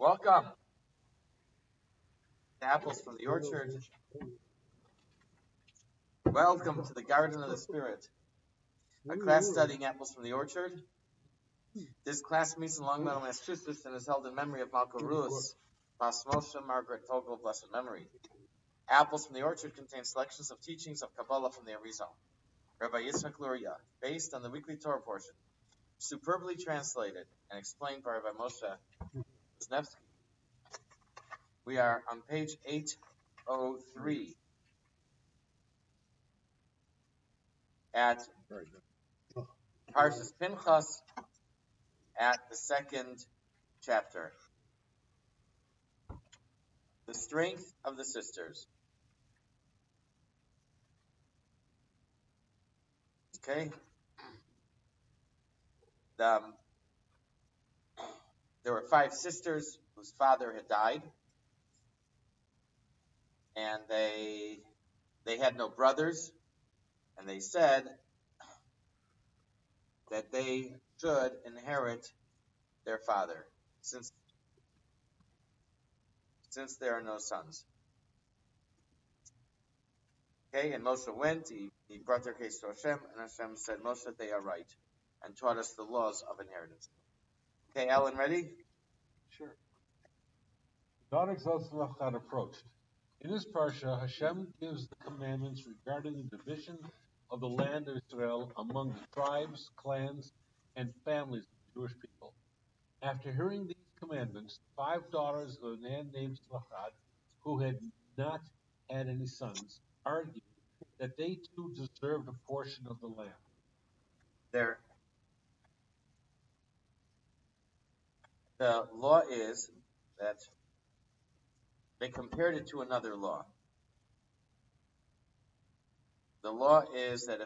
Welcome to Apples from the Orchard. Welcome to the Garden of the Spirit, a class studying apples from the orchard. This class meets in Long Meadow, Massachusetts, and is held in memory of Malka Ruth, Bas Moshe Margaret Vogel, blessed memory. Apples from the Orchard contain selections of teachings of Kabbalah from the Arizal, Rabbi Yitzchak Luria, based on the weekly Torah portion, superbly translated and explained by Rabbi Moshe Wisniewski. We are on page 803 at Parshas Pinchas at the second chapter. The strength of the sisters. Okay. There were 5 sisters whose father had died, and they had no brothers, and they said that they should inherit their father, since there are no sons. Okay, and Moshe went, he brought their case to Hashem, and Hashem said, Moshe, they are right, and taught us the laws of inheritance. Okay, Alan, ready? Sure. God exalts Lachad approached. In this parsha, Hashem gives the commandments regarding the division of the land of Israel among the tribes, clans, and families of the Jewish people. After hearing these commandments, 5 daughters of a man named Lachad, who had not had any sons, argued that they too deserved a portion of the land. The law is that they compared it to another law. The law is that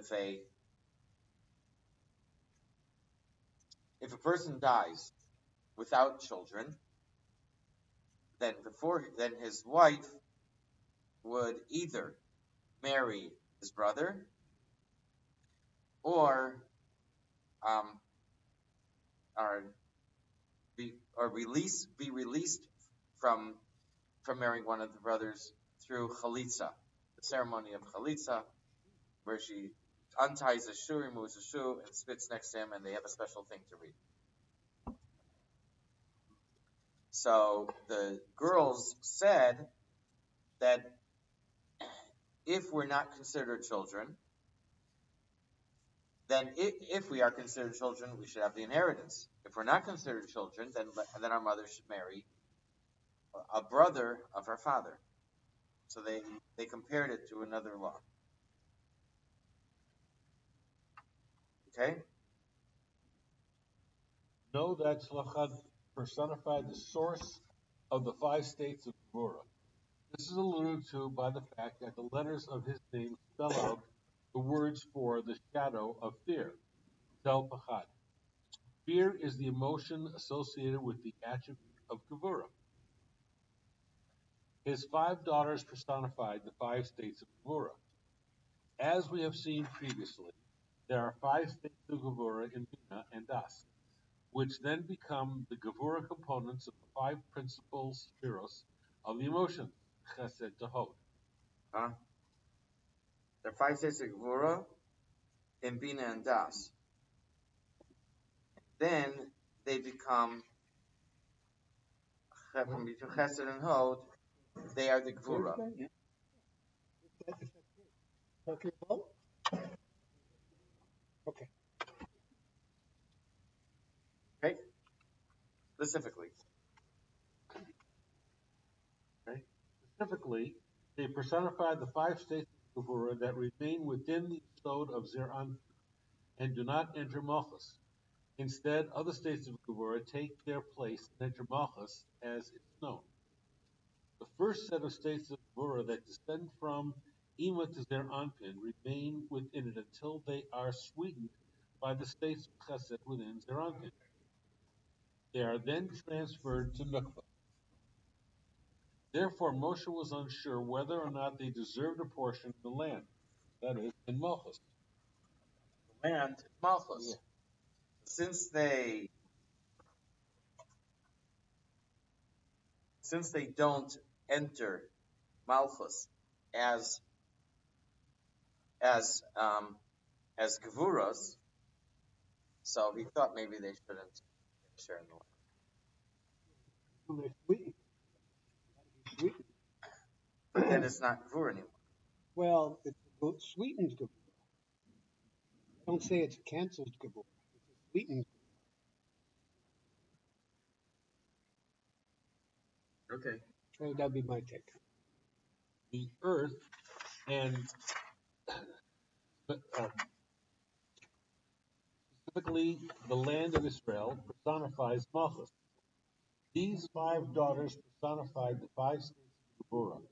if a person dies without children, then his wife would either marry his brother or be released from marrying one of the brothers through chalitza, the ceremony of chalitza, where she unties a shoe, removes a shoe, and spits next to him, and they have a special thing to read. So the girls said that if we're not considered children, then if we are considered children, we should have the inheritance. If we're not considered children, then our mother should marry a brother of our father. So they compared it to another law. Okay? Know that Lachad personified the source of the 5 states of Gevurah. This is alluded to by the fact that the letters of his name spell out the words for the shadow of fear, Tel Pachad. Fear is the emotion associated with the attribute of Gevurah. His 5 daughters personified the 5 states of Gevurah. As we have seen previously, there are 5 states of Gevurah in Bina and Das, which then become the Gevurah components of the 5 principal spheros of the emotions, Chesed to Hod. There are 5 states of Gevurah in Bina and Das. Then they become, from between Chesed and Hod, they are the Gevurah. Okay? Specifically. Okay? Specifically, they personify the 5 states of Gevurah that remain within the abode of Zer Anpin and do not enter Malchus. Instead, other states of Gevurah take their place and enter Malchus as it's known. The first set of states of Gevurah that descend from Ima to Zer Anpin remain within it until they are sweetened by the states of Chesed within Zer Anpin. They are then transferred to Nukva. Therefore, Moshe was unsure whether or not they deserved a portion of the land, that is, in Malchus. The land in Malchus. Yeah. Since they since they don't enter Malchus as Gevuras, so he thought maybe they shouldn't share in the land. But then it's not Gevura anymore. Well, it's a sweetened Gevura. Don't say it's a canceled Gevura. It's a sweetened. Okay. So that'd be my take. The earth and specifically the land of Israel personifies Malchus. These 5 daughters personified the 5 states of Gevurah,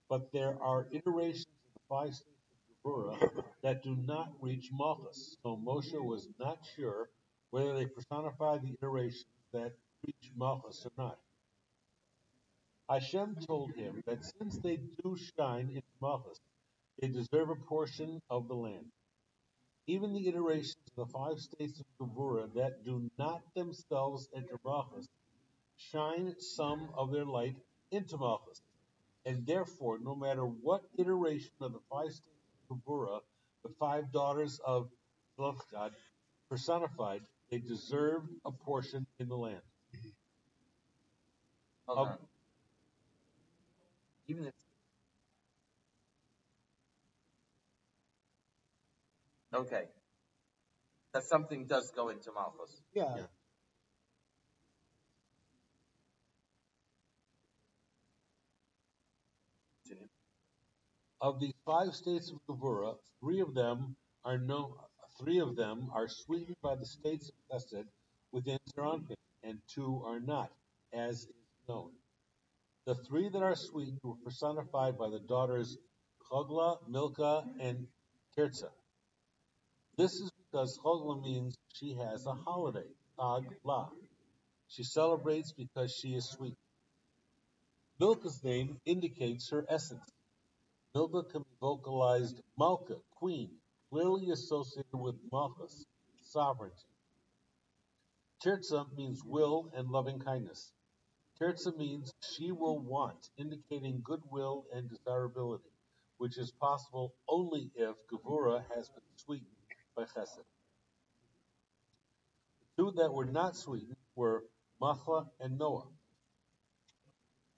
but there are iterations of the 5 states of Gevurah that do not reach Malchus. So Moshe was not sure whether they personify the iterations that reach Malchus or not. Hashem told him that since they do shine into Malchus, they deserve a portion of the land. Even the iterations of the 5 states of Gevurah that do not themselves enter Malchus shine some of their light into Malchus. And therefore, no matter what iteration of the 5 states of Gevurah the 5 daughters of Zelophehad personified, they deserved a portion in the land. Even if okay, that something does go into Malchus. Yeah. Of these 5 states of Gevurah, 3 of them are sweetened by the states of Chesed within Zeranpin, and 2 are not, as is known. The 3 that are sweetened were personified by the daughters Chogla, Milcah, and Tirzah. This is because Chogla means she has a holiday, Tag La. She celebrates because she is sweet. Milcah's name indicates her essence. Milcah can be vocalized Malka, queen, clearly associated with Malchus, sovereignty. Tirzah means will and loving kindness. Tirzah means she will want, indicating goodwill and desirability, which is possible only if Gevurah has been sweetened by Chesed. The 2 that were not sweetened were Machla and Noah.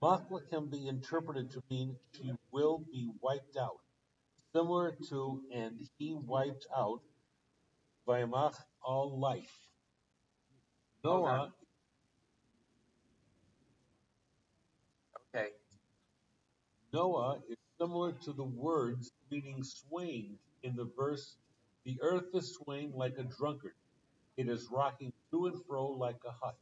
Machla can be interpreted to mean she will be wiped out, similar to and he wiped out Vayamach all life. Noah. Okay. Noah is similar to the words meaning swaying in the verse, the earth is swaying like a drunkard. It is rocking to and fro like a hut.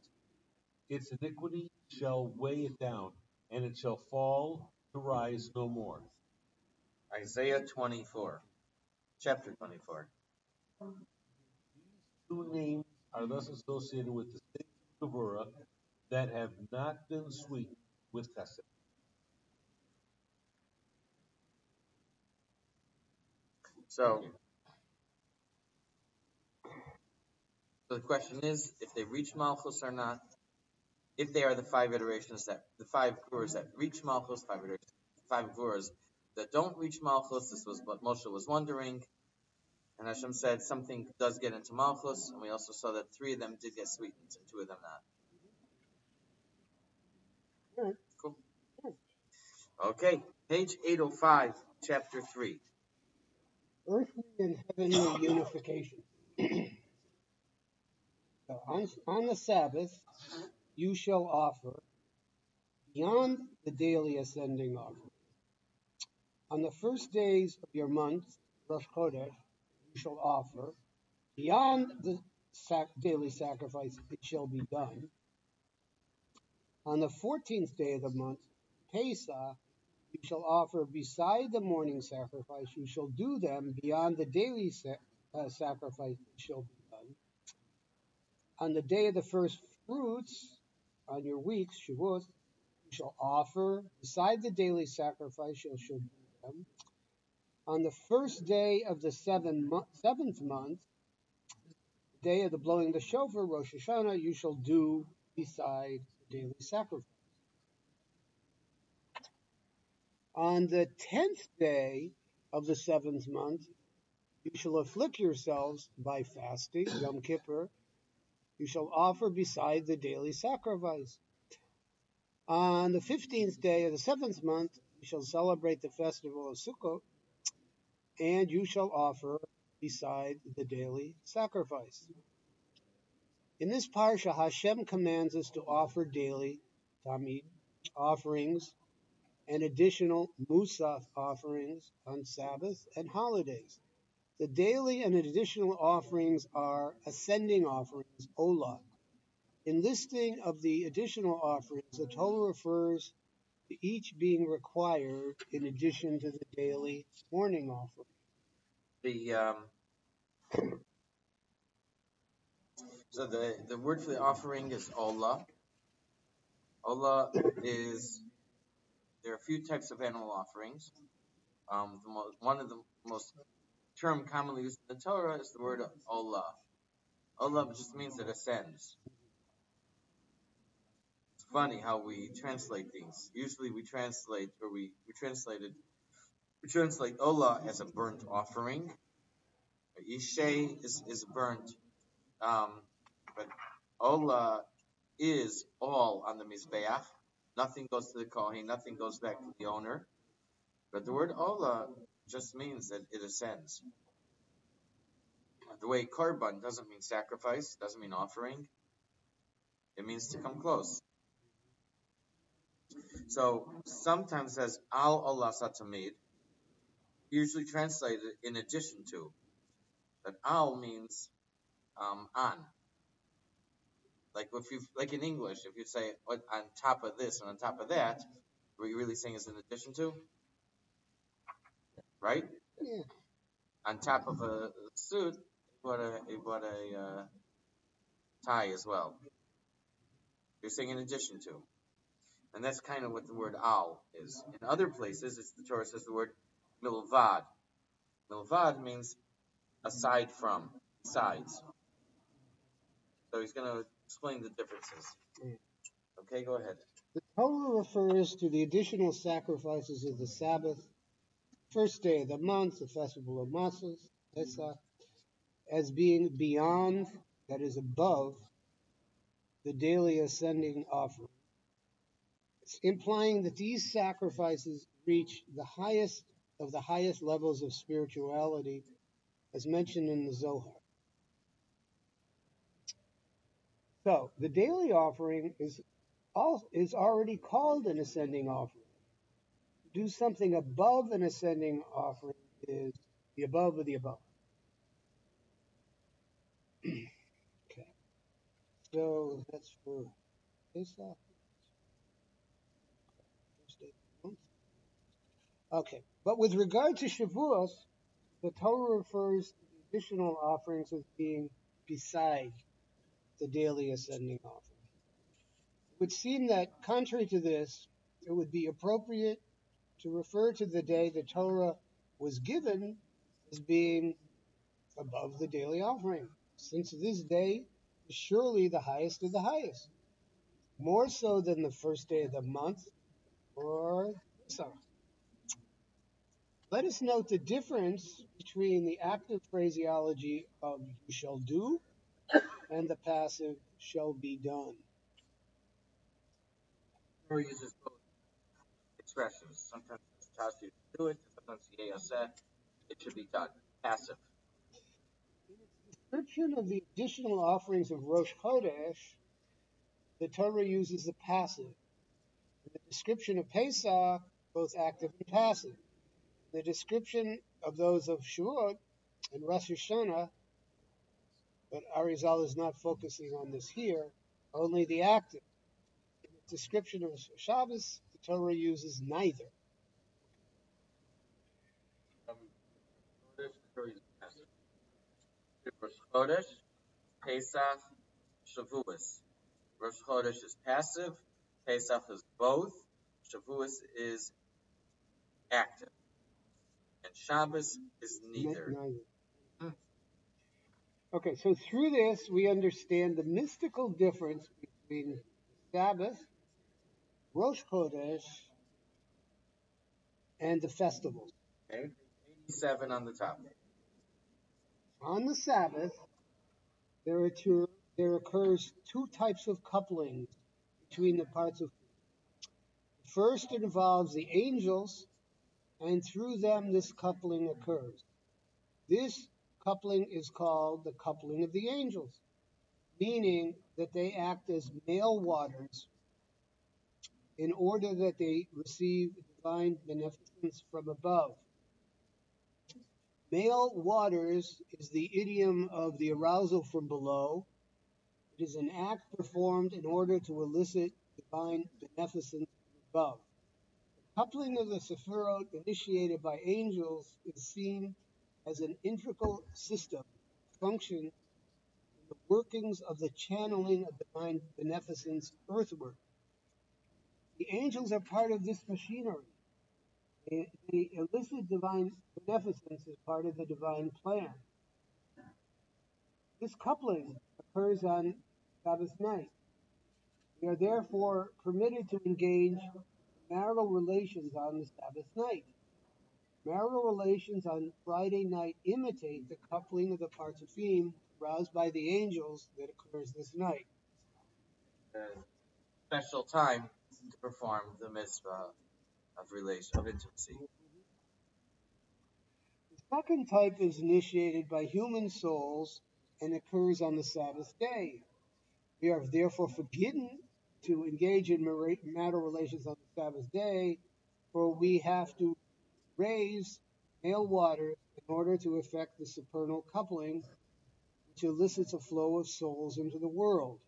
Its iniquity shall weigh it down, and it shall fall to rise no more. Isaiah 24, chapter 24. These 2 names are thus associated with the states of Gevurah that have not been sweetened with Chesed. So the question is, if they reach Malchus or not, if they are the 5 iterations the 5 Gevuras that reach Malchus, 5 Gevuras that don't reach Malchus, this was what Moshe was wondering. And Hashem said something does get into Malchus, and we also saw that 3 of them did get sweetened, and 2 of them not. Cool. Okay, page 805, chapter 3. Earthly and heavenly unification. So on the Sabbath, you shall offer beyond the daily ascending offering. On the first days of your month, Rosh Chodesh, you shall offer beyond the daily sacrifice, it shall be done. On the 14th day of the month, Pesach, you shall offer beside the morning sacrifice, you shall do them beyond the daily sacrifice, it shall be done. On the day of the first fruits, on your weeks, Shavuot, you shall offer beside the daily sacrifice, you shall do them. On the first day of the seventh month, the day of the blowing of the shofar, Rosh Hashanah, you shall do beside the daily sacrifice. On the 10th day of the 7th month, you shall afflict yourselves by fasting, Yom Kippur. You shall offer beside the daily sacrifice. On the 15th day of the 7th month, you shall celebrate the festival of Sukkot, and you shall offer beside the daily sacrifice. In this parsha, Hashem commands us to offer daily tamid offerings and additional musaf offerings on Sabbath and holidays. The daily and additional offerings are ascending offerings, olah. In listing of the additional offerings, the Torah refers to each being required in addition to the daily morning offering. So the word for the offering is olah. Olah is, there are a few types of animal offerings. One of the most term commonly used in the Torah is the word olah. Olah just means it ascends. It's funny how we translate things. Usually we translate olah as a burnt offering. Ishay is burnt, but olah is all on the mizbeach. Nothing goes to the kohen. Nothing goes back to the owner. But the word olah just means that it ascends. The way korban doesn't mean sacrifice, doesn't mean offering. It means to come close. So sometimes it says al olah satamid, usually translated in addition to. But al means on. Like in English, if you say on top of this and on top of that, what you're really saying is in addition to, right? Yeah. On top of a suit, he bought a tie as well. You're saying in addition to. And that's kind of what the word al is. In other places, the Torah says the word milvad. Milvad means aside from, besides. So he's going to explain the differences. Okay, go ahead. The Torah refers to the additional sacrifices of the Sabbath, first day of the month, the festival of Matzos, Pesach, as being beyond, that is above, the daily ascending offering. It's implying that these sacrifices reach the highest of the highest levels of spirituality, as mentioned in the Zohar. So, the daily offering is already called an ascending offering. Do something above an ascending offering is the above of the above. Okay. So that's for Pesach. Okay. But with regard to Shavuos, the Torah refers to the additional offerings as being beside the daily ascending offering. It would seem that, contrary to this, it would be appropriate to refer to the day the Torah was given as being above the daily offering, since this day is surely the highest of the highest, more so than the first day of the month or Pesach. Let us note the difference between the active phraseology of you shall do and the passive shall be done. The Torah uses both expressions. Sometimes it's tasked you to do it, sometimes it should be done. Passive. In its description of the additional offerings of Rosh Chodesh, the Torah uses the passive. In the description of Pesach, both active and passive. In the description of those of Shavuot and Rosh Hashanah, but Arizal is not focusing on this here, only the active. In the description of Shabbos, the Torah uses neither. The Torah uses passive. Rosh Chodesh, Pesach, Shavuos. Rosh Chodesh is passive, Pesach is both, Shavuos is active, and Shabbos is neither. Okay, so through this we understand the mystical difference between Sabbath, Rosh Chodesh, and the festivals. Okay. 87 on the top. On the Sabbath, there occurs two types of coupling between the parts of first it involves the angels, and through them this coupling occurs. This coupling is called the coupling of the angels, meaning that they act as male waters in order that they receive divine beneficence from above. Male waters is the idiom of the arousal from below. It is an act performed in order to elicit divine beneficence from above. The coupling of the Sephirot initiated by angels is seen as an integral system, function in the workings of the channeling of divine beneficence earthward. The angels are part of this machinery. They elicit divine beneficence as part of the divine plan. This coupling occurs on Sabbath night. We are therefore permitted to engage marital relations on the Sabbath night. Marital relations on Friday night imitate the coupling of the Partzufim aroused by the angels that occurs this night. Special time to perform the mitzvah of intimacy. The second type is initiated by human souls and occurs on the Sabbath day. We are therefore forbidden to engage in marital relations on the Sabbath day, for we have to raise male waters in order to effect the supernal coupling, which elicits a flow of souls into the world.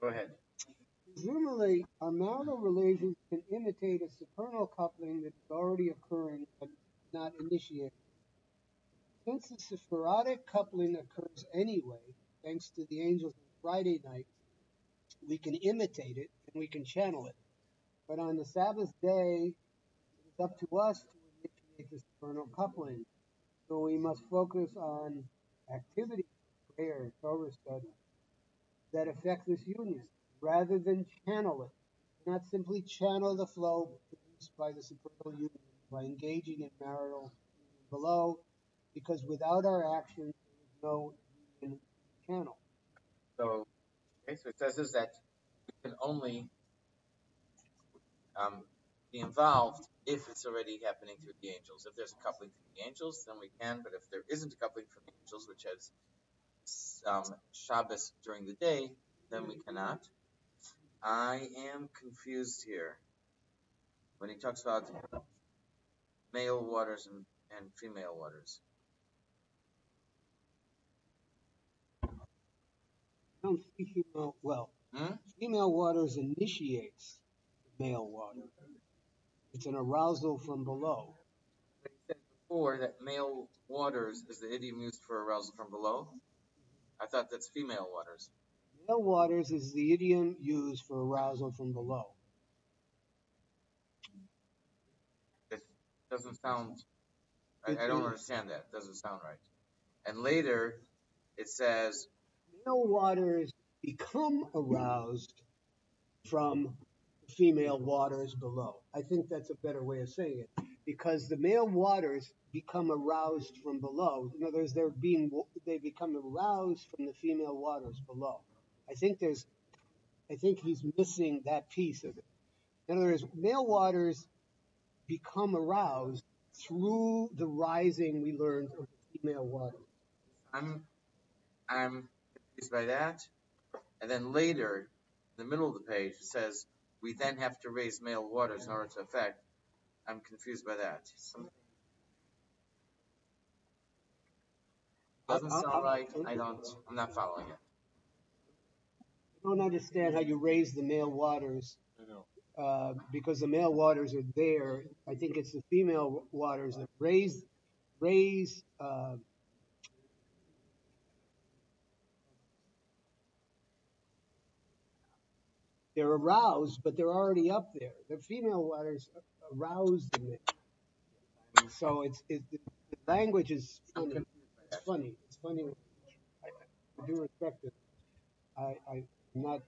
Go ahead. Presumably, our marital relations can imitate a supernal coupling that is already occurring but not initiated. Since the Sephirotic coupling occurs anyway, thanks to the angels on Friday night, we can imitate it and we can channel it. But on the Sabbath day, it is up to us to initiate the supernal coupling. So we must focus on activity, prayer, Torah study that affect this union rather than channel it. Not simply channel the flow produced by the supernal union by engaging in marital union below, because without our actions, there is no union channel. So it says is that we can only be involved if it's already happening through the angels. If there's a coupling through the angels, then we can. But if there isn't a coupling from the angels, which has Shabbos during the day, then we cannot. I am confused here when he talks about male waters and female waters. I don't see female, female waters initiates male water. It's an arousal from below. But he said before that male waters is the idiom used for arousal from below. I thought that's female waters. Male waters is the idiom used for arousal from below. It doesn't sound, I don't understand that. It doesn't sound right. And later, it says, male waters become aroused from female waters below. I think that's a better way of saying it, because the male waters become aroused from below. In other words, they become aroused from the female waters below. I think he's missing that piece of it. In other words, male waters become aroused through the rising we learned of the female waters. I'm confused by that. And then later, in the middle of the page, it says, we then have to raise male waters in order to affect. I'm confused by that. Doesn't sound right. I'm not following it. I don't understand how you raise the male waters. I know. Because the male waters are there. I think it's the female waters that raise. They're aroused, but they're already up there. The female waters arouse the male. So the language is funny. It's funny. It's funny. I do respect it. I'm not.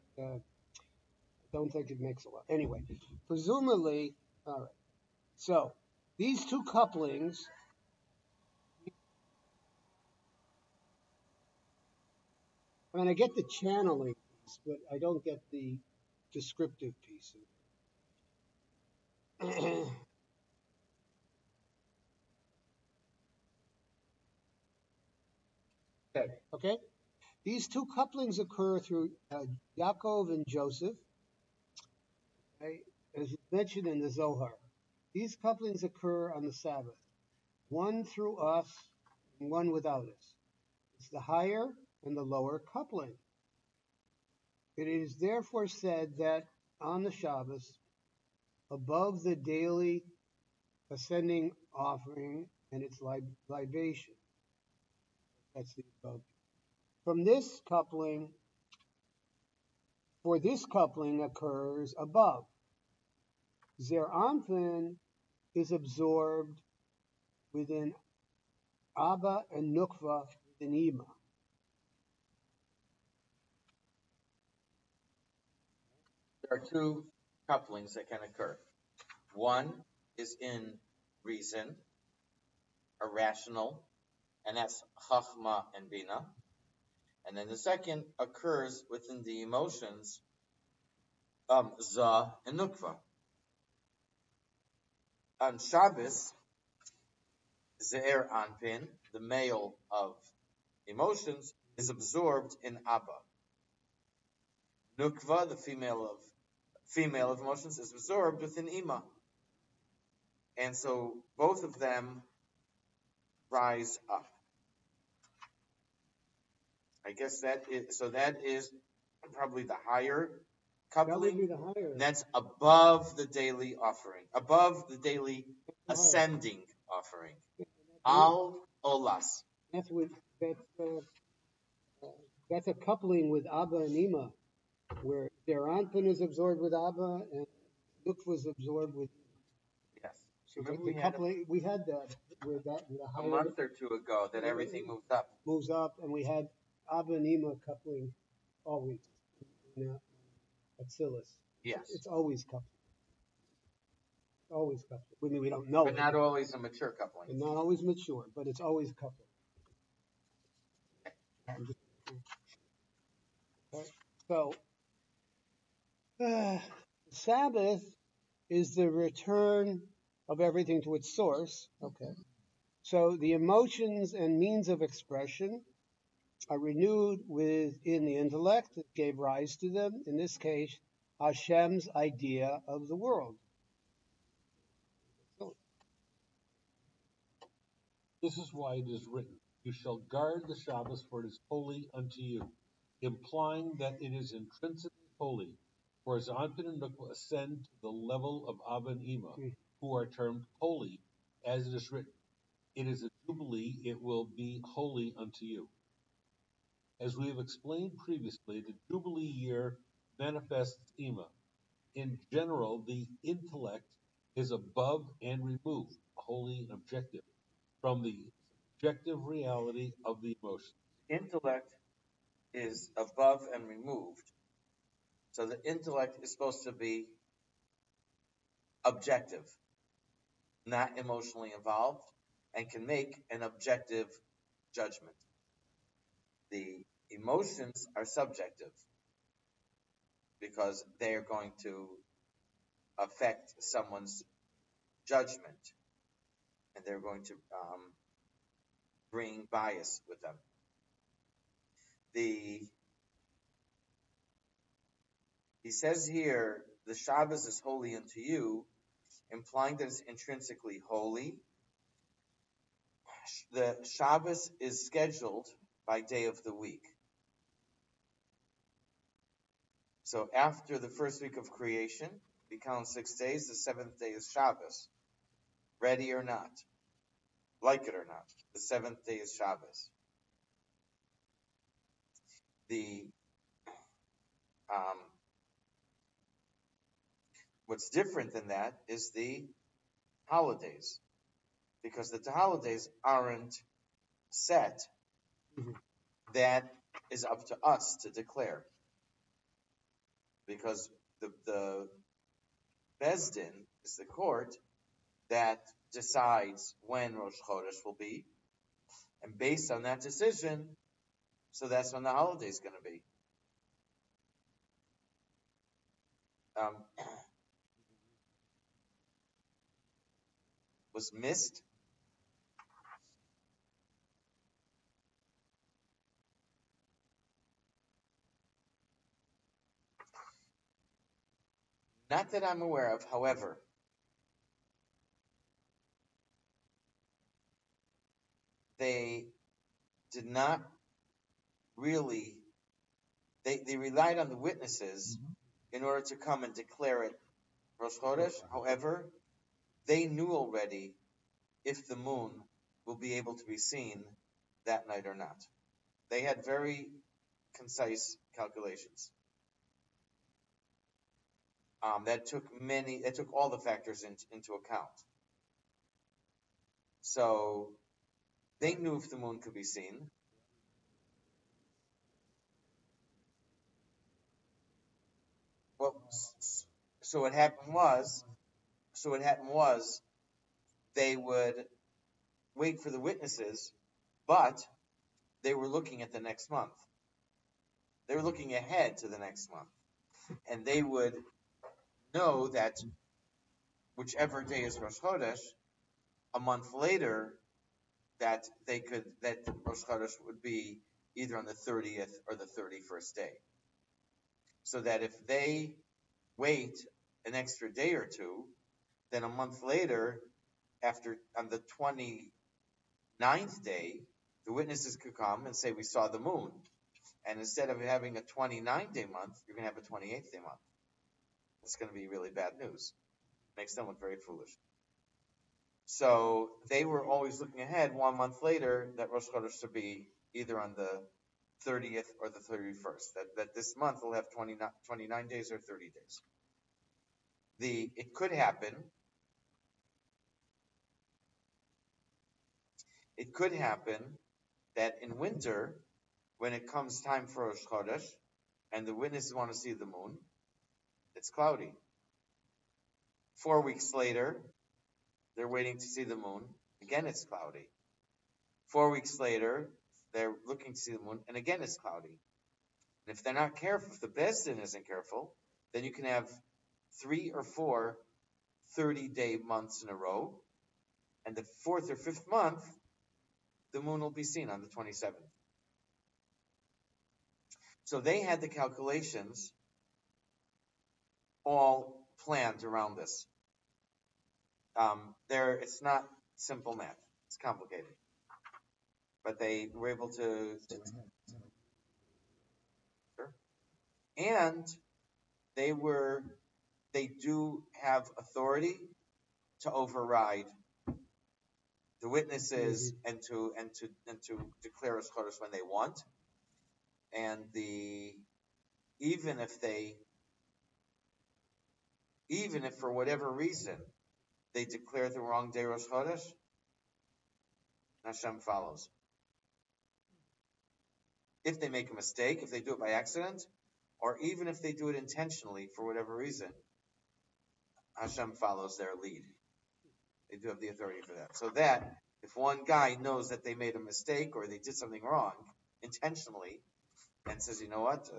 Don't think it makes a lot. Anyway, presumably, all right. So these two couplings. I mean, I get the channeling piece, but I don't get the descriptive piece. Okay. These two couplings occur through Yaakov and Joseph, right, as mentioned in the Zohar. These couplings occur on the Sabbath, one through us and one without us. It's the higher and the lower coupling. It is therefore said that on the Shabbos, above the daily ascending offering and its libation, that's the above. From this coupling, for this coupling occurs above. Zeranpin is absorbed within Abba and Nukva within Ima. There are two couplings that can occur. One is in reason, or rational, and that's Chachma and Bina. And then the second occurs within the emotions, Za and Nukva. On Shabbos, Ze'er Anpin, the male of emotions, is absorbed in Abba. Nukva, the female of emotions, is absorbed within Ima. And so both of them rise up. I guess that is probably the higher coupling. That would be the higher. That's above the daily offering, above the daily ascending offering. Al Olas. That's a coupling with Abba and Ima, where Zeranpin is absorbed with Abba and Nukva is absorbed with Ima. Yes. So we had that with the higher, a month or two ago that everything moves up, and we had Abba and Ima coupling always in Atzilus. Yes. It's always coupling. Always coupling. I mean, we don't know. But not always a mature coupling. And not always mature, but it's always coupling. Okay. So, Sabbath is the return of everything to its source. Okay. So the emotions and means of expression are renewed within the intellect that gave rise to them. In this case, Hashem's idea of the world. This is why it is written, "You shall guard the Shabbos, for it is holy unto you," implying that it is intrinsically holy. For as Anpin and Nukva ascend to the level of Abba and Ima, who are termed holy, as it is written, "It is a jubilee; it will be holy unto you." As we have explained previously, the jubilee year manifests Ima. In general, the intellect is above and removed, holy and objective, from the subjective reality of the emotions. Intellect is above and removed. So the intellect is supposed to be objective, not emotionally involved, and can make an objective judgment. The emotions are subjective because they are going to affect someone's judgment, and they're going to bring bias with them. He says here, the Shabbos is holy unto you, implying that it's intrinsically holy. The Shabbos is scheduled by day of the week. So after the first week of creation, we count 6 days. The seventh day is Shabbos. Ready or not, like it or not, the seventh day is Shabbos. What's different than that is the holidays. because the holidays aren't set. Mhm. That is up to us to declare, because the Bezdin is the court that decides when Rosh Chodesh will be, and based on that decision, so that's when the holiday is going to be. Um, was missed. Not that I'm aware of, however. They did not really, they relied on the witnesses in order to come and declare it Rosh Chodesh. However, they knew already if the moon will be able to be seen that night or not. They had very concise calculations. That took all the factors into account. So they knew if the moon could be seen. Well, so what happened was, they would wait for the witnesses, but they were looking at the next month. They were looking ahead to the next month, and they would know that whichever day is Rosh Chodesh, a month later, that Rosh Chodesh would be either on the 30th or the 31st day. So that if they wait an extra day or two, then a month later, on the 29th day, the witnesses could come and say, we saw the moon. And instead of having a 29-day month, you're going to have a 28th-day month. It's going to be really bad news. Makes them look very foolish. So they were always looking ahead 1 month later that Rosh Chodesh should be either on the 30th or the 31st. That this month will have 29 days or 30 days. It could happen that in winter, when it comes time for Rosh Chodesh, and the witnesses want to see the moon, it's cloudy. 4 weeks later, they're waiting to see the moon. Again, it's cloudy. 4 weeks later, they're looking to see the moon, and again, it's cloudy. And if they're not careful, if the Bezdin isn't careful, then you can have 3 or 4 30-day months in a row, and the 4th or 5th month, the moon will be seen on the 27th. So they had the calculations all planned around this. It's not simple math; it's complicated. But they were able to sure. And they do have authority to override the witnesses and to declare as chodesh when they want. And even if for whatever reason they declare the wrong day Rosh Chodesh, Hashem follows. If they make a mistake, if they do it by accident, or even if they do it intentionally for whatever reason, Hashem follows their lead. They do have the authority for that. So that if one guy knows that they made a mistake or they did something wrong intentionally, and says, you know what,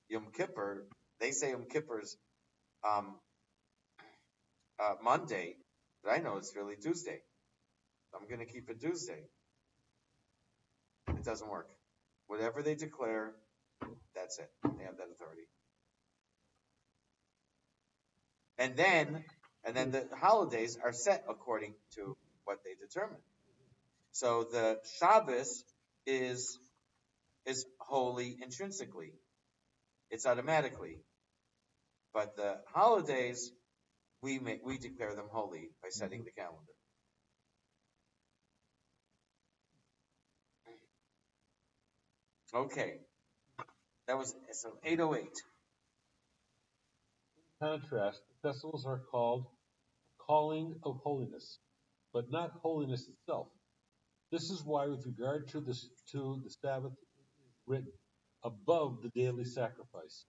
Yom Kippur, they say Yom Kippur's Monday, but I know it's really Tuesday. So I'm going to keep it Tuesday. It doesn't work. Whatever they declare, that's it. They have that authority. And then the holidays are set according to what they determine. So the Shabbos is holy intrinsically. It's automatically. But the holidays, we declare them holy by setting the calendar. Okay. That was 808. In contrast, the festivals are called calling of holiness. but not holiness itself. This is why, with regard to the Sabbath, it is written above the daily sacrifice.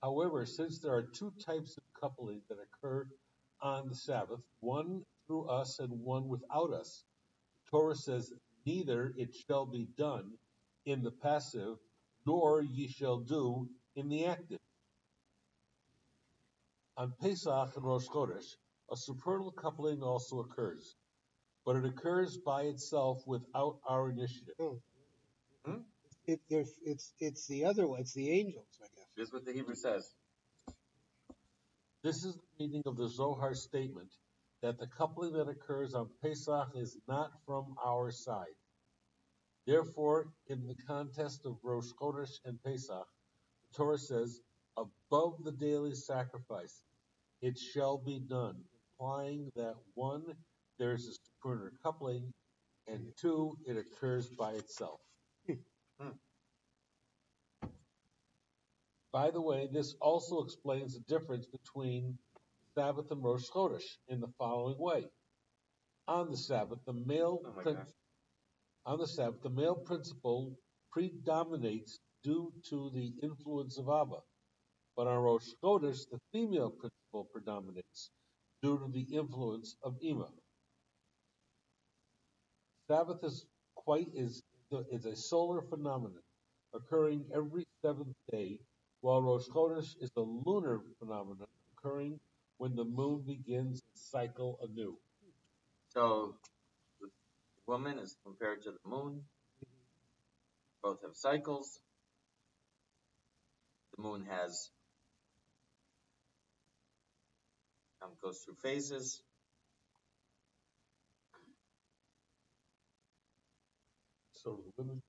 However, since there are two types of coupling that occur on the Sabbath, one through us and one without us, the Torah says, neither it shall be done in the passive, nor ye shall do in the active. On Pesach and Rosh Chodesh, a supernal coupling also occurs, but it occurs by itself without our initiative. No, Hmm? it's the other way. It's the angels, I guess. This is what the Hebrew says. This is the meaning of the Zohar statement that the coupling that occurs on Pesach is not from our side. Therefore, in the context of Rosh Chodesh and Pesach, the Torah says, above the daily sacrifice, it shall be done, implying that one, there is a supernal coupling, and two, it occurs by itself. Hmm. By the way, this also explains the difference between Sabbath and Rosh Chodesh in the following way. On the Sabbath, the male principle predominates due to the influence of Abba, but on Rosh Chodesh, the female principle predominates due to the influence of Ima. Sabbath is a solar phenomenon occurring every seventh day, while Rosh Chodesh is a lunar phenomenon occurring when the moon begins its cycle anew. So the woman is compared to the moon. Both have cycles. The moon goes through phases. So the women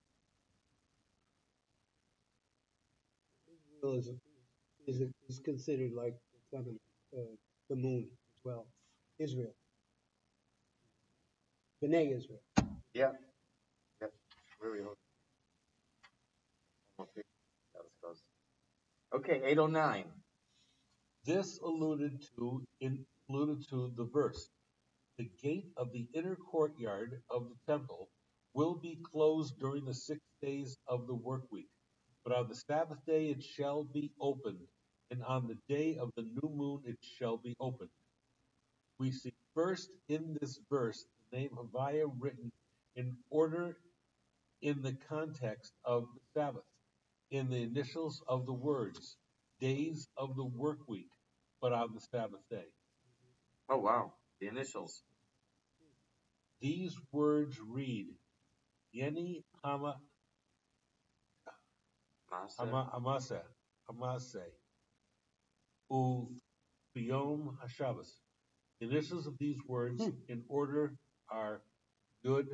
Israel is considered like the moon as well. Israel, B'nai Israel. Yeah. Yep. Very old. That was close. Okay, 809. This alluded to the verse. The gate of the inner courtyard of the temple will be closed during the 6 days of the work week, but on the Sabbath day it shall be opened, and on the day of the new moon it shall be opened. We see first in this verse the name Havaya written in order in the context of the Sabbath, in the initials of the words, days of the work week, but on the Sabbath day. Oh, wow. The initials. These words read, Yeni Amase, U Biyom Hashabbos. The initials of these words in order are Yud,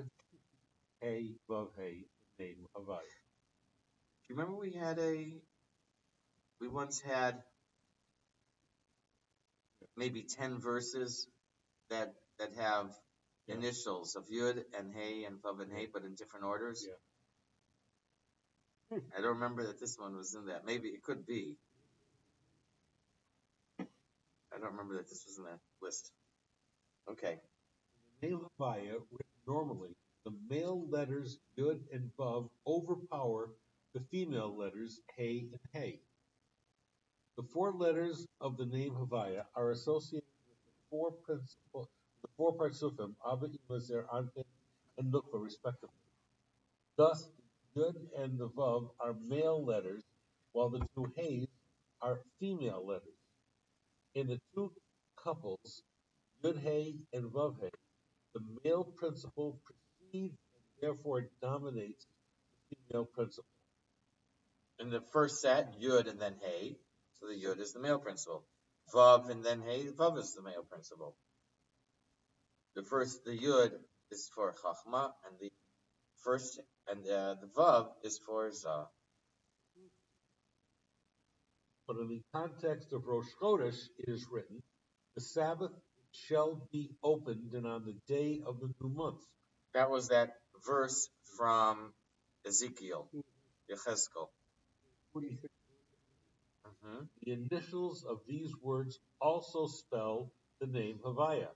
Hey, Vav, Hey, name Havaya. Do you remember we once had maybe 10 verses that have initials of Yud and Hey and Vav and Hey, but in different orders? Yeah. I don't remember that this one was in that. Maybe it could be. I don't remember that this was in that list. Okay. In the name Havaya, written normally, the male letters Yud and Vav overpower the female letters Hey and Hey. The 4 letters of the name Havaya are associated with the 4 parsufim, Abba, Ima, Zer, Anpin, and Nukva, respectively. Thus, Yud and the Vav are male letters, while the 2 Heys are female letters. In the 2 couples, Yud Hey and Vav Hey, the male principle precedes and therefore dominates the female principle. In the first set, Yud and then Hey. So the Yud is the male principle. Vav and then Hey, Vav is the male principle. The Yud is for Chachma, and the Vav is for Zah. But in the context of Rosh Chodesh, it is written, the Sabbath shall be opened, and on the day of the new month. That was that verse from Ezekiel, Yechezkel. The initials of these words also spell the name Havaya.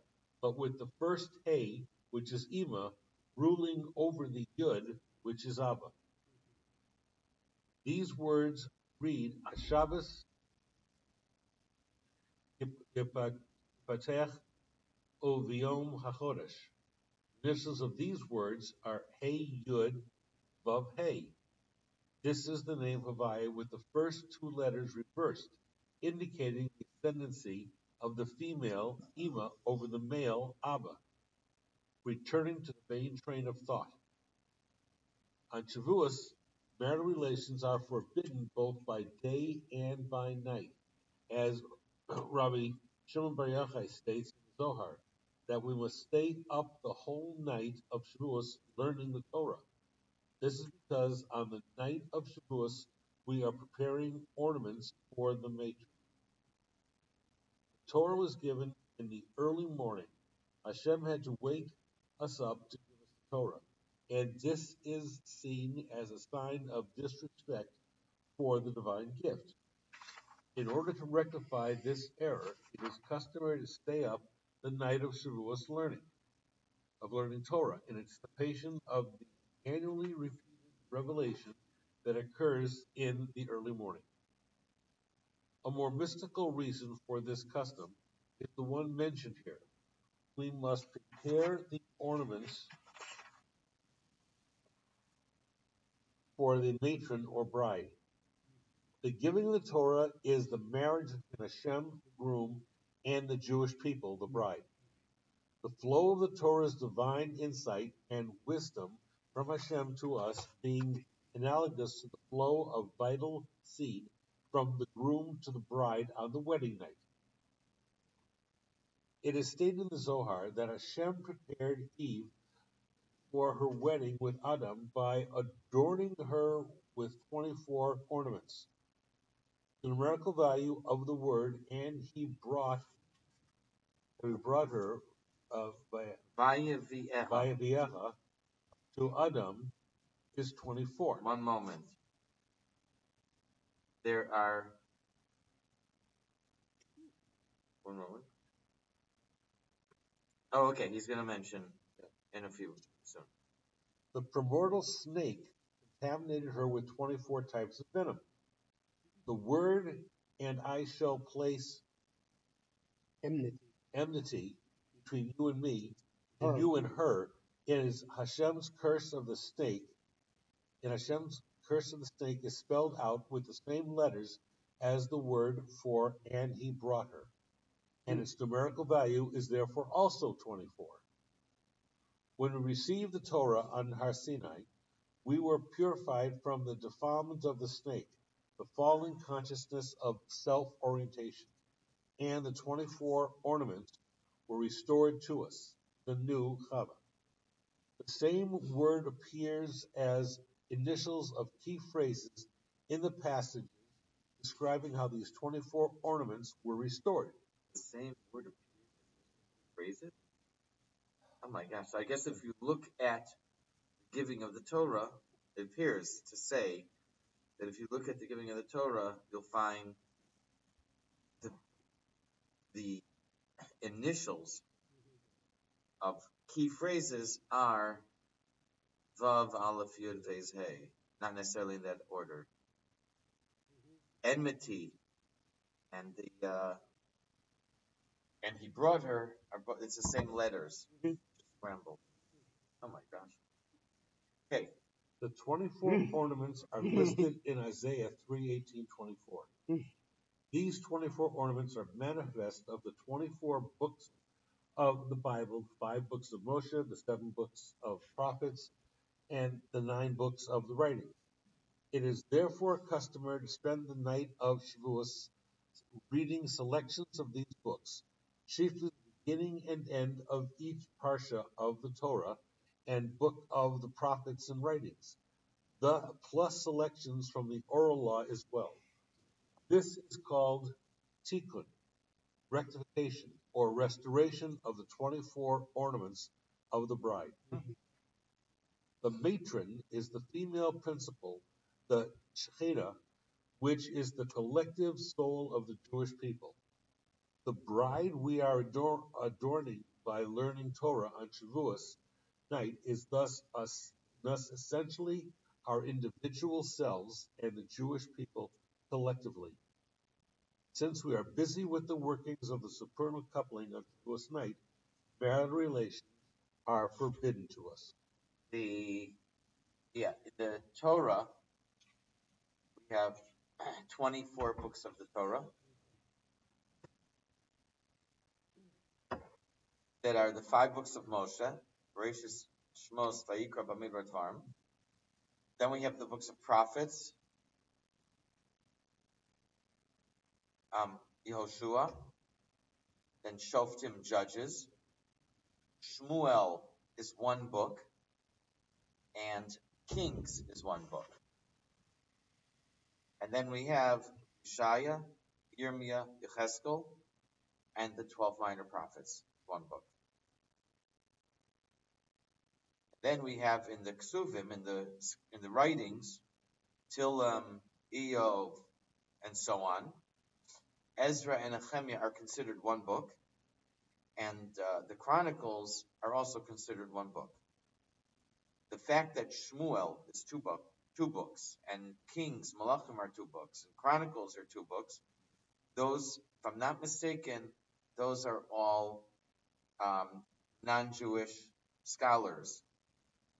but with the first Hey, which is Ima, ruling over the Yud, which is Abba. These words read Shabbos Yipatech Uviom HaChodesh. Initials of these words are Hey Yud Vav Hey. This is the name Havaya with the first two letters reversed, indicating the ascendancy of the female Ima over the male Abba, returning to the main train of thought. On Shavuos, marital relations are forbidden both by day and by night, as Rabbi Shimon Bar Yochai states in the Zohar, that we must stay up the whole night of Shavuos learning the Torah. This is because on the night of Shavuos, we are preparing ornaments for the matron. The Torah was given in the early morning. Hashem had to wake us up to give us the Torah, and this is seen as a sign of disrespect for the divine gift. In order to rectify this error, it is customary to stay up the night of Shavuos learning Torah, in anticipation of the annually repeated revelation that occurs in the early morning. A more mystical reason for this custom is the one mentioned here. We must prepare the ornaments for the matron or bride. The giving of the Torah is the marriage between Hashem, the groom, and the Jewish people, the bride. The flow of the Torah's divine insight and wisdom from Hashem to us being analogous to the flow of vital seed from the groom to the bride on the wedding night. It is stated in the Zohar that Hashem prepared Eve for her wedding with Adam by adorning her with 24 ornaments. The numerical value of the word "and he brought her" Vayaviecha to Adam is 24. One moment. There are. One moment. Oh, okay. He's going to mention in a few soon. The primordial snake contaminated her with 24 types of venom. The word "and I shall place enmity between you and me, and you and her" is Hashem's curse of the snake. And Hashem's curse of the snake is spelled out with the same letters as the word for "and he brought her." And its numerical value is therefore also 24. When we received the Torah on Har Sinai, we were purified from the defilement of the snake, the fallen consciousness of self-orientation, and the 24 ornaments were restored to us, the new Chava. The same word appears as initials of key phrases in the passage describing how these 24 ornaments were restored. The same word appears as phrases? Oh my gosh. So I guess if you look at the giving of the Torah, it appears to say that if you look at the giving of the Torah, you'll find the initials of key phrases are Vav, Aleph, Yud, Vez, Hey. Not necessarily in that order. Enmity and and he brought her, it's the same letters. Scrambled. Oh my gosh. Okay. The 24 ornaments are listed in Isaiah 3:18-24. These 24 ornaments are manifest of the 24 books of the Bible, 5 books of Moshe, the 7 books of prophets, and the 9 books of the writings. It is therefore customary to spend the night of Shavuos reading selections of these books, chiefly the beginning and end of each parsha of the Torah and book of the prophets and writings, plus selections from the oral law as well. This is called tikkun, rectification, or restoration of the 24 ornaments of the bride. The matron is the female principle, the shechina, which is the collective soul of the Jewish people. The bride we are adorning by learning Torah on Shavuos night is thus essentially our individual selves and the Jewish people collectively. Since we are busy with the workings of the supernal coupling on Shavuos night, marital relations are forbidden to us. The Torah, we have 24 books of the Torah that are the 5 books of Moshe, Bereshis, Shmos, Vayikra, Bamidbar, Dvarim. Then we have the books of prophets, Yehoshua, then Shoftim, Judges. Shmuel is one book, and Kings is one book. And then we have Yeshaya, Yirmiyah, Yecheskel, and the 12 minor prophets, one book. Then we have in the Ksuvim, in the writings, Tilam, Eov, and so on. Ezra and Nehemiah are considered one book, and the Chronicles are also considered one book. The fact that Shmuel is two books, and Kings, Malachim are 2 books, and Chronicles are 2 books, those, if I'm not mistaken, those are all non-Jewish scholars,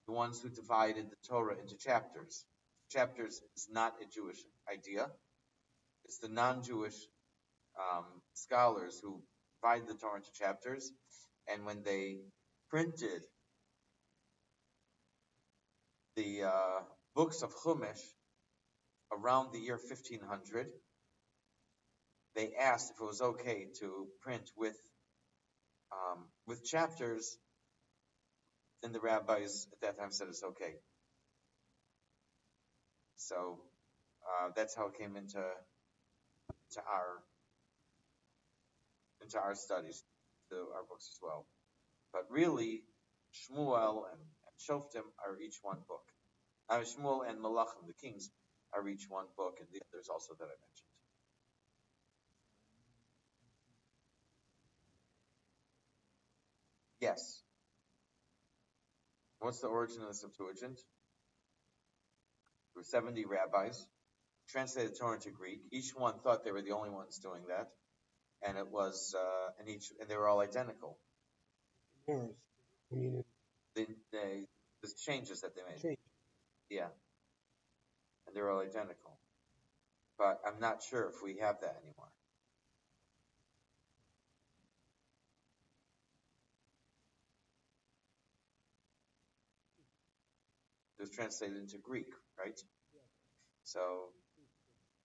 the ones who divided the Torah into chapters. Chapters is not a Jewish idea. It's the non-Jewish scholars who divided the Torah into chapters, and when they printed the books of Chumash around the year 1500, they asked if it was okay to print with chapters, and the rabbis at that time said it's okay. So that's how it came into our studies, to our books as well. But really, Shmuel and Shoftim are each one book. Shmuel and Malachim, the Kings, are each one book, and the others also that I mentioned. Yes. What's the origin of the Septuagint? There were 70 rabbis, translated Torah into Greek. Each one thought they were the only ones doing that, and it was, and they were all identical. There's changes that they made. Yeah, and they were all identical. But I'm not sure if we have that anymore. It was translated into Greek, right? Yeah. So,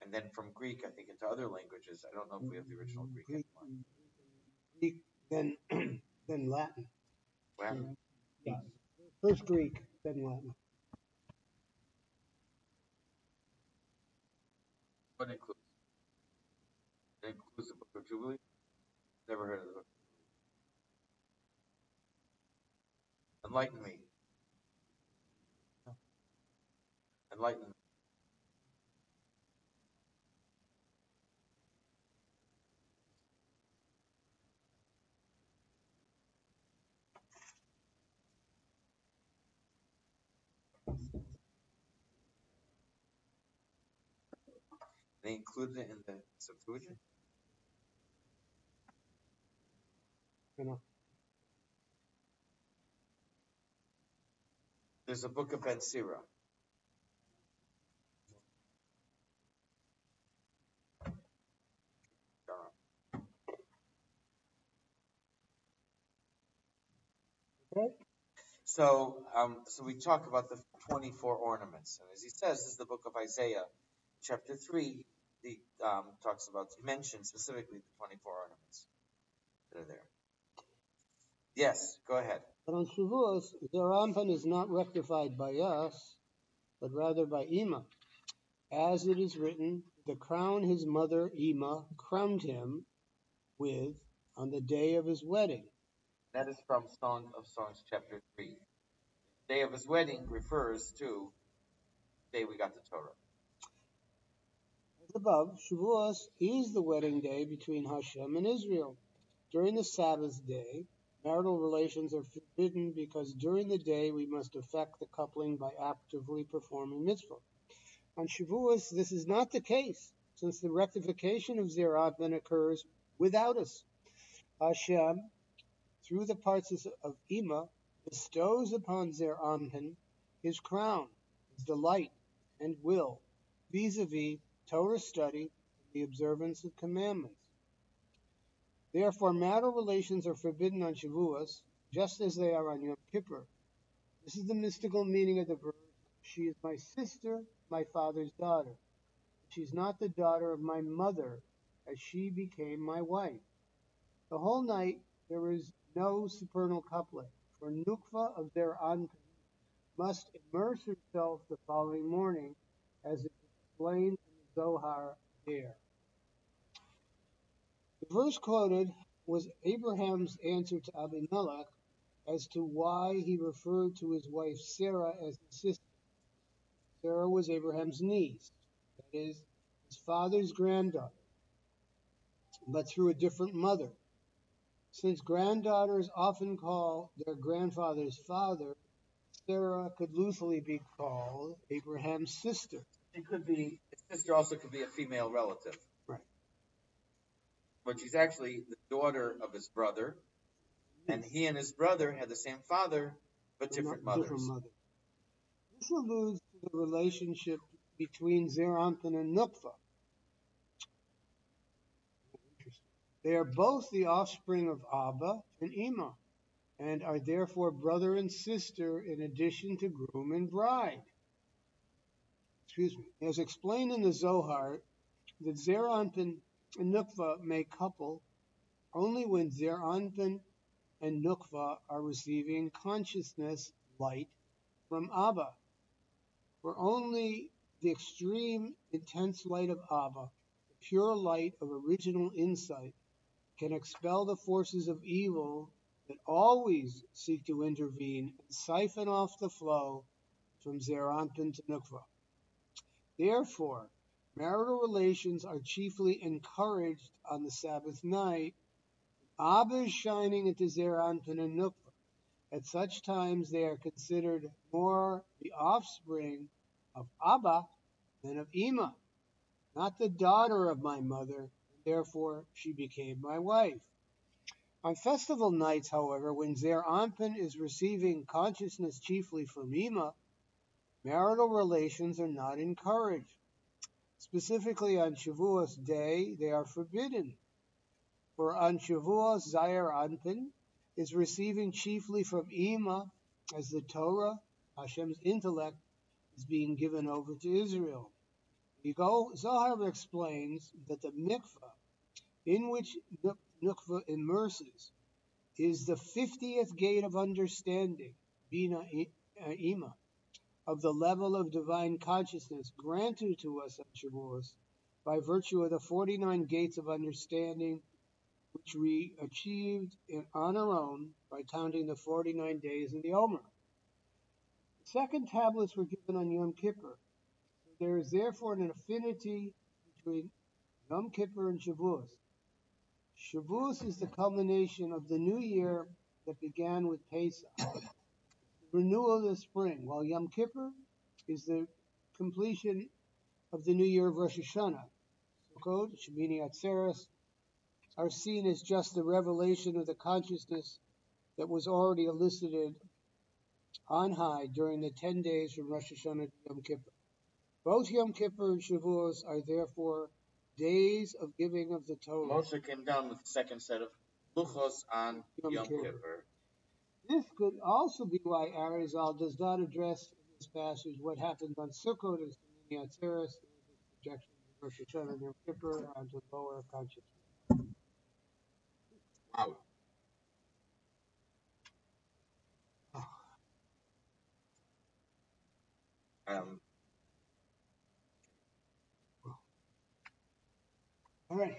and then from Greek, I think, into other languages. I don't know if we have the original Greek anymore. Greek, then Latin. Latin? Yeah. First Greek, then Latin. What includes? It includes the Book of Jubilee? Never heard of the book. Enlighten me. Enlighten me. They included it in the Septuagint? There's a book of Ben Sira. Okay. So we talk about the 24 ornaments, and as he says, this is the book of Isaiah, chapter 3. He mentions specifically the 24 ornaments that are there. Yes, go ahead. But on Shavuos, the Ramban is not rectified by us, but rather by Ima. As it is written, the crown his mother Ima crowned him with on the day of his wedding. That is from Song of Songs, chapter 3. The day of his wedding refers to the day we got the Torah. As above, Shavuos is the wedding day between Hashem and Israel. During the Sabbath day, Marital relations are forbidden because during the day we must effect the coupling by actively performing mitzvah. On Shavuos, this is not the case, since the rectification of Zeir Anpin occurs without us. Hashem, through the parts of Ima, bestows upon Zeir Anpin his crown, his delight, and will, vis-a-vis Torah study and the observance of commandments. Therefore, marital relations are forbidden on Shavuos, just as they are on Yom Kippur. This is the mystical meaning of the verse, "She is my sister, my father's daughter. She is not the daughter of my mother, as she became my wife." The whole night there is no supernal couplet, for Nukva of their Anpin must immerse herself the following morning, as is explained in the Zohar there. The verse quoted was Abraham's answer to Abimelech as to why he referred to his wife Sarah as his sister. Sarah was Abraham's niece, that is, his father's granddaughter, but through a different mother. Since granddaughters often call their grandfather's father, Sarah could loosely be called Abraham's sister. It could be, his sister also could be a female relative. Right. But she's actually the daughter of his brother, and he and his brother had the same father, but different mothers. This alludes to the relationship between Zeir Anpin and Nukva. They are both the offspring of Abba and Ima, and are therefore brother and sister in addition to groom and bride. As explained in the Zohar, that Zeir Anpin and Nukva may couple only when Zeir Anpin and Nukva are receiving consciousness light from Abba. For only the extreme intense light of Abba, the pure light of original insight, can expel the forces of evil that always seek to intervene and siphon off the flow from Zeir Anpin to Nukva. Therefore, marital relations are chiefly encouraged on the Sabbath night. Abba is shining into Zeir Anpin and Nukva. At such times, they are considered more the offspring of Abba than of Ima, not the daughter of my mother, and therefore she became my wife. On festival nights, however, when Zeir Anpin is receiving consciousness chiefly from Ima, marital relations are not encouraged. Specifically on Shavuos day, they are forbidden. For on Shavuos, Zeir Anpin is receiving chiefly from Ima, as the Torah, Hashem's intellect, is being given over to Israel. Zohar explains that the mikvah in which Nukva immerses is the 50th gate of understanding, Bina Ima, of the level of divine consciousness granted to us on Shavuos by virtue of the 49 gates of understanding which we achieved on our own by counting the 49 days in the Omer. The second tablets were given on Yom Kippur. So there is therefore an affinity between Yom Kippur and Shavuos. Shavuos is the culmination of the new year that began with Pesach, the renewal of the spring, while Yom Kippur is the completion of the new year of Rosh Hashanah. Sukkot, Shemini Atzeres, are seen as just the revelation of the consciousness that was already elicited on high during the 10 days from Rosh Hashanah to Yom Kippur. Both Yom Kippur and Shavuos are therefore days of giving of the Torah. Moshe came down with the second set of luchos on Yom Kippur. This could also be why Arizal does not address in this passage what happens on Sukkot and Shemini Atzeres, the projection of Rosh Hashanah and Yom Kippur onto lower consciousness. Wow. All right.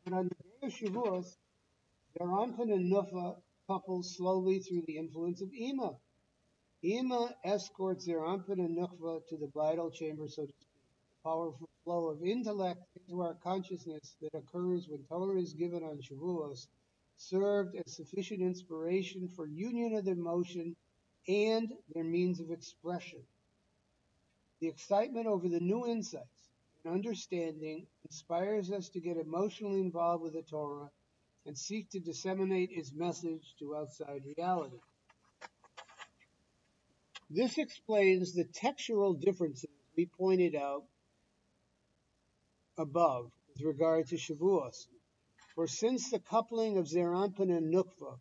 But on the day of Shavuos, Zeir Anpin and Nukva couple slowly through the influence of Ima. Ima escorts Zeir Anpin and Nukva to the bridal chamber, so to speak. The powerful flow of intellect into our consciousness that occurs when Torah is given on Shavuos served as sufficient inspiration for union of their motion and their means of expression. The excitement over the new insights and understanding inspires us to get emotionally involved with the Torah and seek to disseminate its message to outside reality. This explains the textual differences we pointed out above with regard to Shavuos. For since the coupling of Zer Anpin and Nukva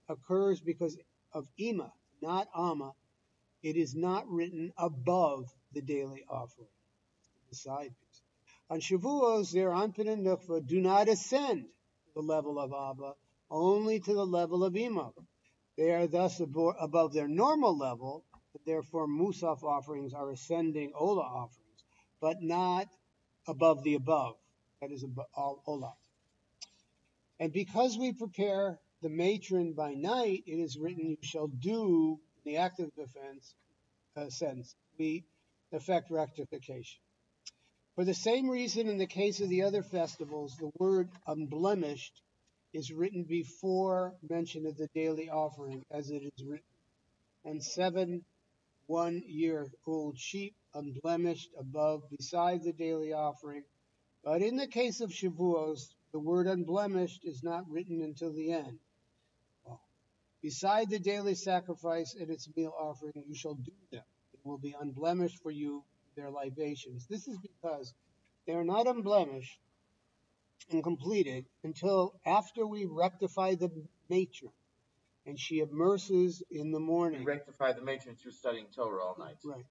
occurs because of Ima, not Amma, it is not written above the daily offering. Beside this. On Shavuos, Zer Anpin and Nukva do not ascend to the level of Abba, only to the level of Ima. They are thus above their normal level, and therefore Musaf offerings are ascending Ola offerings, but not above the above, that is Ola. And because we prepare the matron by night, it is written, you shall do, in the active defense sense, we effect rectification. For the same reason, in the case of the other festivals, the word unblemished is written before mention of the daily offering, as it is written. And 7 one-year-old sheep unblemished above beside the daily offering. But in the case of Shavuos, the word unblemished is not written until the end. Well, beside the daily sacrifice and its meal offering, you shall do them. It will be unblemished for you, their libations. This is because they are not unblemished and completed until after we rectify the matron, and she immerses in the morning. We rectify the matron through studying Torah all night. Right.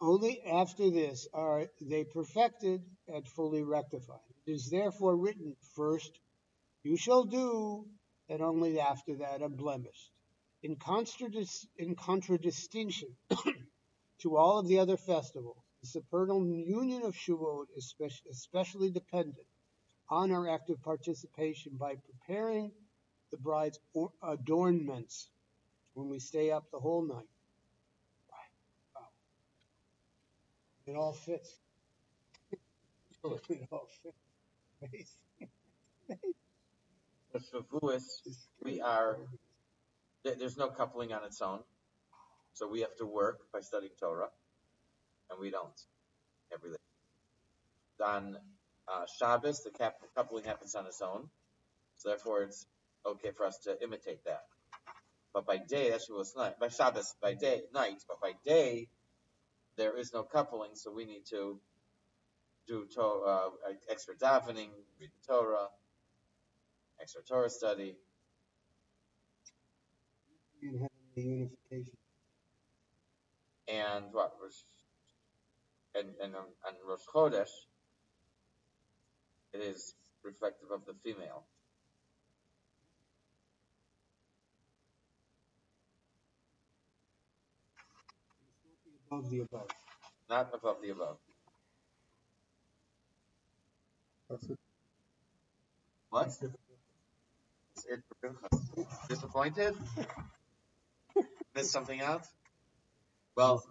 Only after this are they perfected and fully rectified. It is therefore written, first you shall do, and only after that unblemished. In contradistinction to all of the other festivals, the supernal union of Shavuot is especially dependent on our active participation by preparing the bride's adornments when we stay up the whole night. Wow. It all fits. It all fits. For Shavuos, there's no coupling on its own. So we have to work by studying Torah, and we don't every day. On Shabbos, the coupling happens on its own, so therefore it's okay for us to imitate that. But by day, that's Shavuos night. By Shabbos, by day, night. But by day, there is no coupling, so we need to do extra davening, read the Torah, extra Torah study. And having the unification. And what? And on Rosh Chodesh, it is reflective of the female. Above the above. Not above the above. What? Disappointed? Missed something out? Well,